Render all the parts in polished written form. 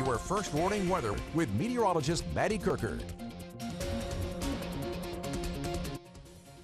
our first warning weather with meteorologist Maddie Kirker.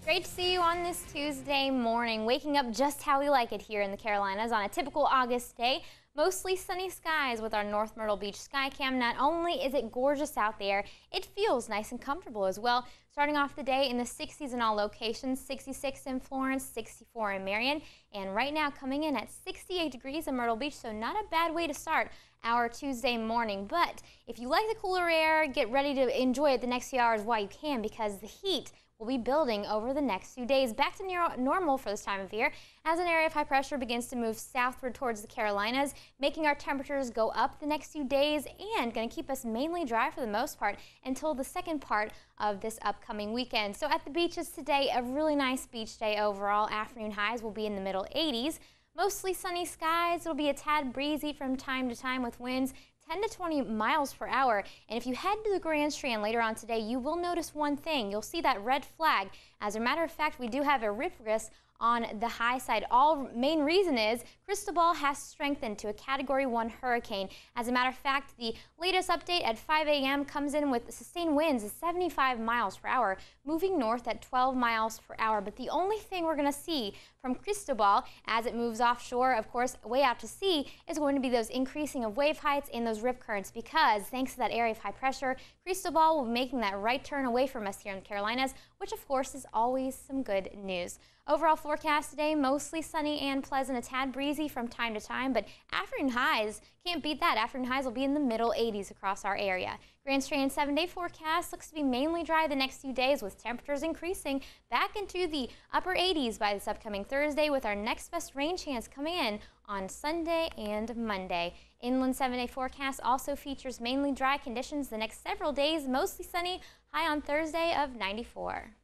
Great to see you on this Tuesday morning, waking up just how we like it here in the Carolinas on a typical August day. Mostly sunny skies with our North Myrtle Beach Skycam. Not only is it gorgeous out there, it feels nice and comfortable as well. Starting off the day in the 60s in all locations, 66 in Florence, 64 in Marion, and right now coming in at 68 degrees in Myrtle Beach, so not a bad way to start our Tuesday morning. But if you like the cooler air, get ready to enjoy it the next few hours while you can, because the heat will be building over the next few days. Back to near normal for this time of year as an area of high pressure begins to move southward towards the Carolinas, making our temperatures go up the next few days and going to keep us mainly dry for the most part until the second part of this upcoming weekend. So at the beaches today, a really nice beach day overall. Afternoon highs will be in the middle 80s. Mostly sunny skies. It'll be a tad breezy from time to time with winds 10 to 20 miles per hour. And if you head to the Grand Strand later on today, you will notice one thing. You'll see that red flag. As a matter of fact, we do have a rip risk on the high side. All main reason is Cristobal has strengthened to a Category 1 hurricane. As a matter of fact, the latest update at 5 a.m. comes in with sustained winds of 75 miles per hour, moving north at 12 miles per hour. But the only thing we're going to see from Cristobal as it moves offshore, of course, way out to sea, is going to be those increasing of wave heights and those rip currents, because thanks to that area of high pressure, Cristobal will be making that right turn away from us here in the Carolinas, which of course is always some good news. Overall forecast today, mostly sunny and pleasant, a tad breezy from time to time, but afternoon highs, can't beat that. Afternoon highs will be in the middle 80s across our area. Grand Strand 7-day forecast looks to be mainly dry the next few days, with temperatures increasing back into the upper 80s by this upcoming Thursday, with our next best rain chance coming in on Sunday and Monday. Inland 7-day forecast also features mainly dry conditions the next several days, mostly sunny, high on Thursday of 94.